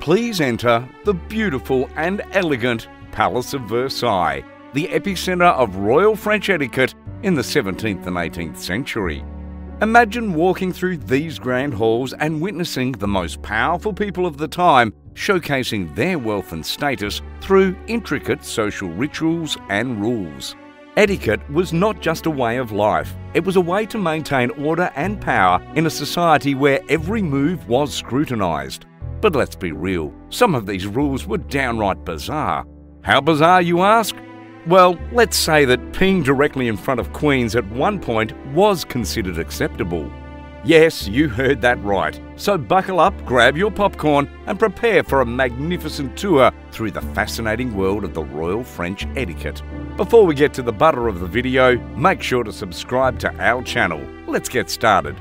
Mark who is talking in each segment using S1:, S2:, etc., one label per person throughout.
S1: please enter the beautiful and elegant Palace of Versailles, the epicentre of royal French etiquette in the 17th and 18th century. Imagine walking through these grand halls and witnessing the most powerful people of the time showcasing their wealth and status through intricate social rituals and rules. Etiquette was not just a way of life, it was a way to maintain order and power in a society where every move was scrutinised. But let's be real, some of these rules were downright bizarre. How bizarre, you ask? Well, let's say that peeing directly in front of queens at one point was considered acceptable. Yes, you heard that right. So buckle up, grab your popcorn and prepare for a magnificent tour through the fascinating world of the Royal French etiquette. Before we get to the butter of the video, make sure to subscribe to our channel. Let's get started.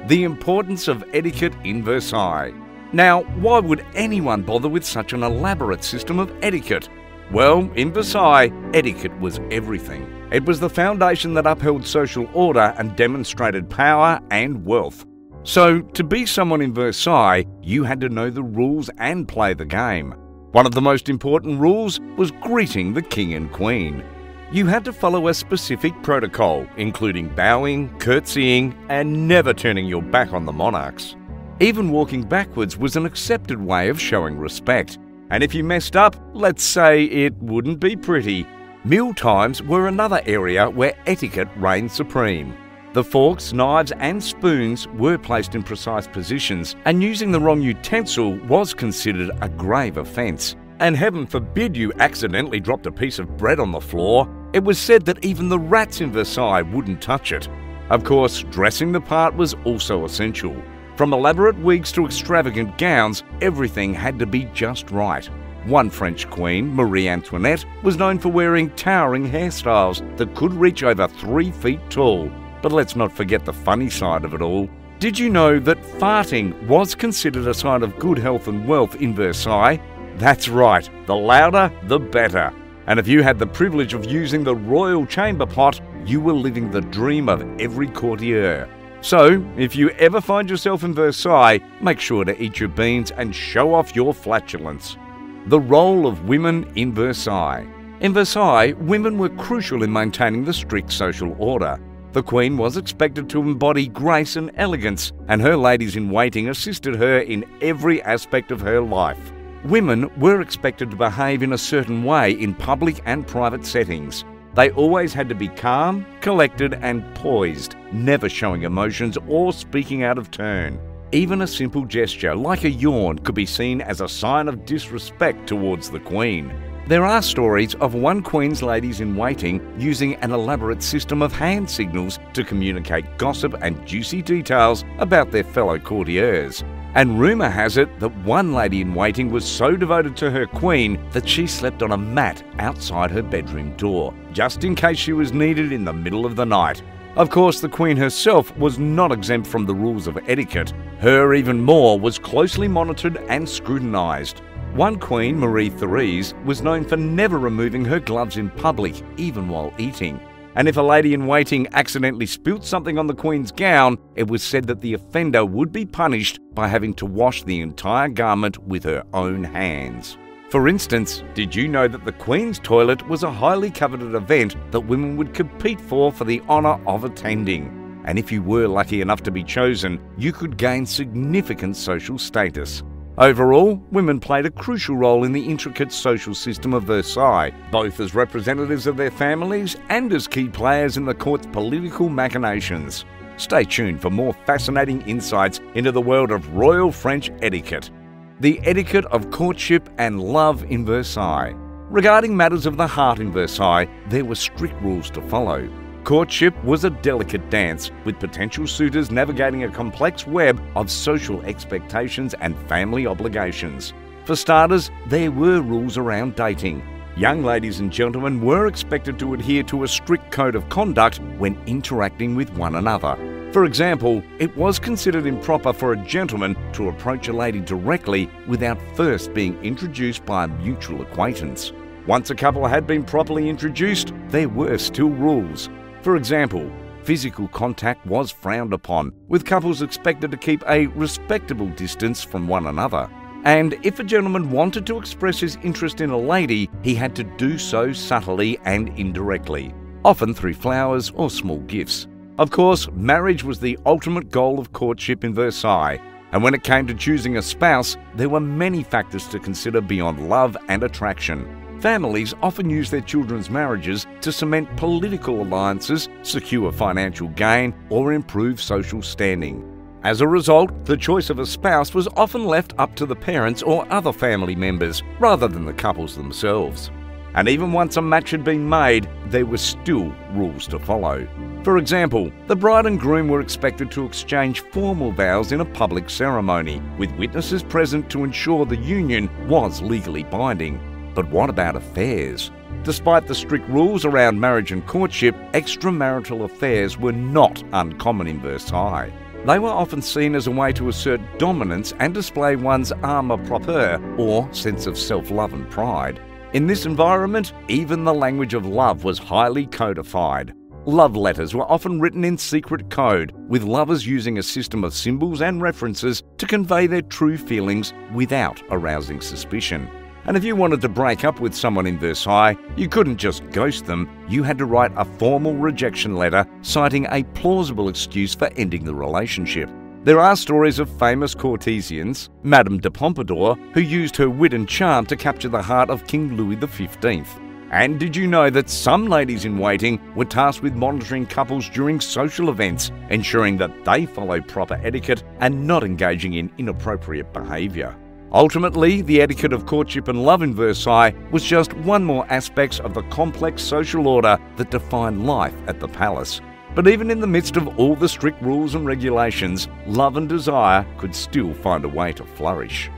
S1: The importance of etiquette in Versailles. Now, why would anyone bother with such an elaborate system of etiquette? Well, in Versailles, etiquette was everything. It was the foundation that upheld social order and demonstrated power and wealth. So, to be someone in Versailles, you had to know the rules and play the game. One of the most important rules was greeting the king and queen. You had to follow a specific protocol, including bowing, curtsying, and never turning your back on the monarchs. Even walking backwards was an accepted way of showing respect. And if you messed up, let's say it wouldn't be pretty. Meal times were another area where etiquette reigned supreme. The forks, knives and spoons were placed in precise positions, and using the wrong utensil was considered a grave offence. And heaven forbid you accidentally dropped a piece of bread on the floor. It was said that even the rats in Versailles wouldn't touch it. Of course, dressing the part was also essential. From elaborate wigs to extravagant gowns, everything had to be just right. One French queen, Marie Antoinette, was known for wearing towering hairstyles that could reach over 3 feet tall. But let's not forget the funny side of it all. Did you know that farting was considered a sign of good health and wealth in Versailles? That's right, the louder, the better. And if you had the privilege of using the royal chamber pot, you were living the dream of every courtier. So, if you ever find yourself in Versailles, make sure to eat your beans and show off your flatulence. The role of women in Versailles. In Versailles, women were crucial in maintaining the strict social order. The Queen was expected to embody grace and elegance, and her ladies-in-waiting assisted her in every aspect of her life. Women were expected to behave in a certain way in public and private settings. They always had to be calm, collected and poised, never showing emotions or speaking out of turn. Even a simple gesture like a yawn could be seen as a sign of disrespect towards the Queen. There are stories of one Queen's ladies-in-waiting using an elaborate system of hand signals to communicate gossip and juicy details about their fellow courtiers. And rumour has it that one lady-in-waiting was so devoted to her queen that she slept on a mat outside her bedroom door, just in case she was needed in the middle of the night. Of course, the queen herself was not exempt from the rules of etiquette. Her even more was closely monitored and scrutinised. One queen, Marie Therese, was known for never removing her gloves in public, even while eating. And if a lady-in-waiting accidentally spilt something on the Queen's gown, it was said that the offender would be punished by having to wash the entire garment with her own hands. For instance, did you know that the Queen's toilet was a highly coveted event that women would compete for the honour of attending? And if you were lucky enough to be chosen, you could gain significant social status. Overall, women played a crucial role in the intricate social system of Versailles, both as representatives of their families and as key players in the court's political machinations. Stay tuned for more fascinating insights into the world of royal French etiquette. The etiquette of courtship and love in Versailles. Regarding matters of the heart in Versailles, there were strict rules to follow. Courtship was a delicate dance, with potential suitors navigating a complex web of social expectations and family obligations. For starters, there were rules around dating. Young ladies and gentlemen were expected to adhere to a strict code of conduct when interacting with one another. For example, it was considered improper for a gentleman to approach a lady directly without first being introduced by a mutual acquaintance. Once a couple had been properly introduced, there were still rules. For example, physical contact was frowned upon, with couples expected to keep a respectable distance from one another. And if a gentleman wanted to express his interest in a lady, he had to do so subtly and indirectly, often through flowers or small gifts. Of course, marriage was the ultimate goal of courtship in Versailles, and when it came to choosing a spouse, there were many factors to consider beyond love and attraction. Families often use their children's marriages to cement political alliances, secure financial gain, or improve social standing. As a result, the choice of a spouse was often left up to the parents or other family members, rather than the couples themselves. And even once a match had been made, there were still rules to follow. For example, the bride and groom were expected to exchange formal vows in a public ceremony, with witnesses present to ensure the union was legally binding. But what about affairs? Despite the strict rules around marriage and courtship, extramarital affairs were not uncommon in Versailles. They were often seen as a way to assert dominance and display one's amour propre, or sense of self-love and pride. In this environment, even the language of love was highly codified. Love letters were often written in secret code, with lovers using a system of symbols and references to convey their true feelings without arousing suspicion. And if you wanted to break up with someone in Versailles, you couldn't just ghost them, you had to write a formal rejection letter citing a plausible excuse for ending the relationship. There are stories of famous courtesians, Madame de Pompadour, who used her wit and charm to capture the heart of King Louis XV. And did you know that some ladies-in-waiting were tasked with monitoring couples during social events, ensuring that they follow proper etiquette and not engaging in inappropriate behaviour? Ultimately, the etiquette of courtship and love in Versailles was just one more aspect of the complex social order that defined life at the palace. But even in the midst of all the strict rules and regulations, love and desire could still find a way to flourish.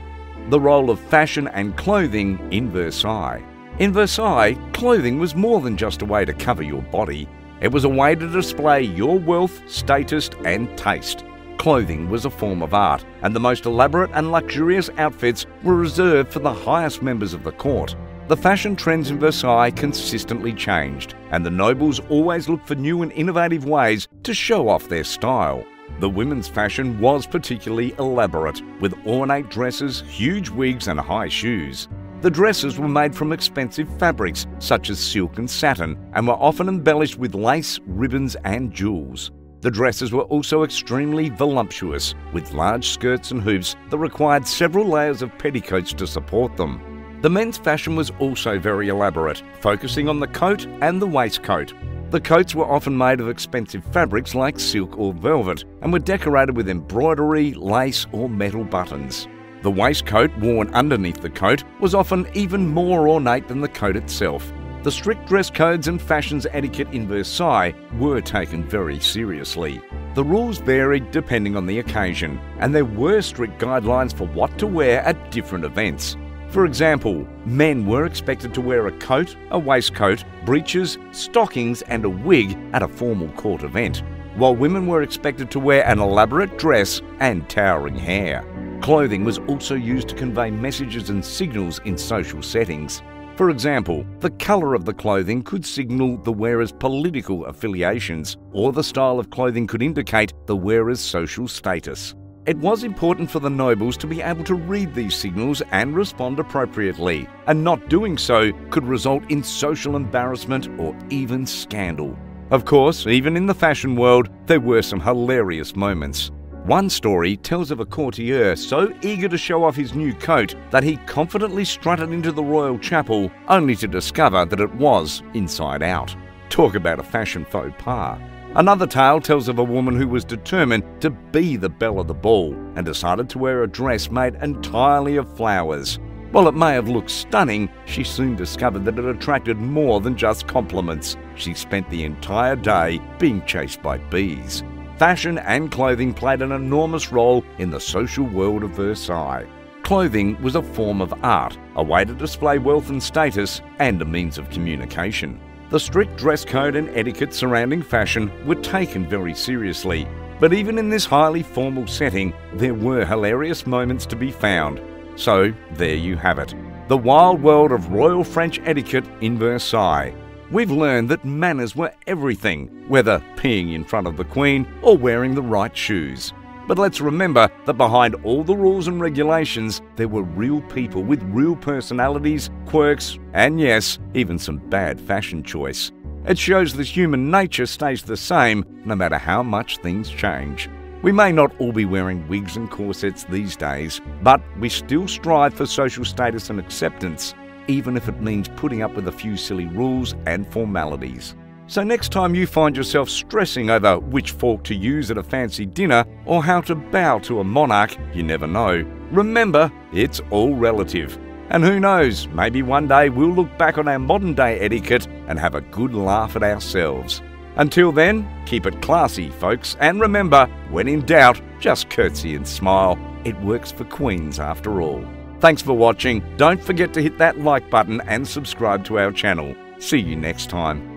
S1: The role of fashion and clothing in Versailles. In Versailles, clothing was more than just a way to cover your body. It was a way to display your wealth, status, and taste. Clothing was a form of art, and the most elaborate and luxurious outfits were reserved for the highest members of the court. The fashion trends in Versailles consistently changed, and the nobles always looked for new and innovative ways to show off their style. The women's fashion was particularly elaborate, with ornate dresses, huge wigs, and high shoes. The dresses were made from expensive fabrics, such as silk and satin, and were often embellished with lace, ribbons, and jewels. The dresses were also extremely voluptuous, with large skirts and hoops that required several layers of petticoats to support them. The men's fashion was also very elaborate, focusing on the coat and the waistcoat. The coats were often made of expensive fabrics like silk or velvet, and were decorated with embroidery, lace, or metal buttons. The waistcoat worn underneath the coat was often even more ornate than the coat itself. The strict dress codes and fashions etiquette in Versailles were taken very seriously. The rules varied depending on the occasion, and there were strict guidelines for what to wear at different events. For example, men were expected to wear a coat, a waistcoat, breeches, stockings, and a wig at a formal court event, while women were expected to wear an elaborate dress and towering hair. Clothing was also used to convey messages and signals in social settings. For example, the colour of the clothing could signal the wearer's political affiliations, or the style of clothing could indicate the wearer's social status. It was important for the nobles to be able to read these signals and respond appropriately, and not doing so could result in social embarrassment or even scandal. Of course, even in the fashion world, there were some hilarious moments. One story tells of a courtier so eager to show off his new coat that he confidently strutted into the royal chapel, only to discover that it was inside out. Talk about a fashion faux pas. Another tale tells of a woman who was determined to be the belle of the ball and decided to wear a dress made entirely of flowers. While it may have looked stunning, she soon discovered that it attracted more than just compliments. She spent the entire day being chased by bees. Fashion and clothing played an enormous role in the social world of Versailles. Clothing was a form of art, a way to display wealth and status, and a means of communication. The strict dress code and etiquette surrounding fashion were taken very seriously, but even in this highly formal setting, there were hilarious moments to be found. So there you have it, the wild world of royal French etiquette in Versailles. We've learned that manners were everything, whether peeing in front of the Queen or wearing the right shoes. But let's remember that behind all the rules and regulations, there were real people with real personalities, quirks, and yes, even some bad fashion choice. It shows that human nature stays the same no matter how much things change. We may not all be wearing wigs and corsets these days, but we still strive for social status and acceptance, even if it means putting up with a few silly rules and formalities. So next time you find yourself stressing over which fork to use at a fancy dinner or how to bow to a monarch you never know, remember, it's all relative. And who knows, maybe one day we'll look back on our modern day etiquette and have a good laugh at ourselves. Until then, keep it classy, folks, and remember, when in doubt, just curtsy and smile. It works for queens after all. Thanks for watching. Don't forget to hit that like button and subscribe to our channel. See you next time.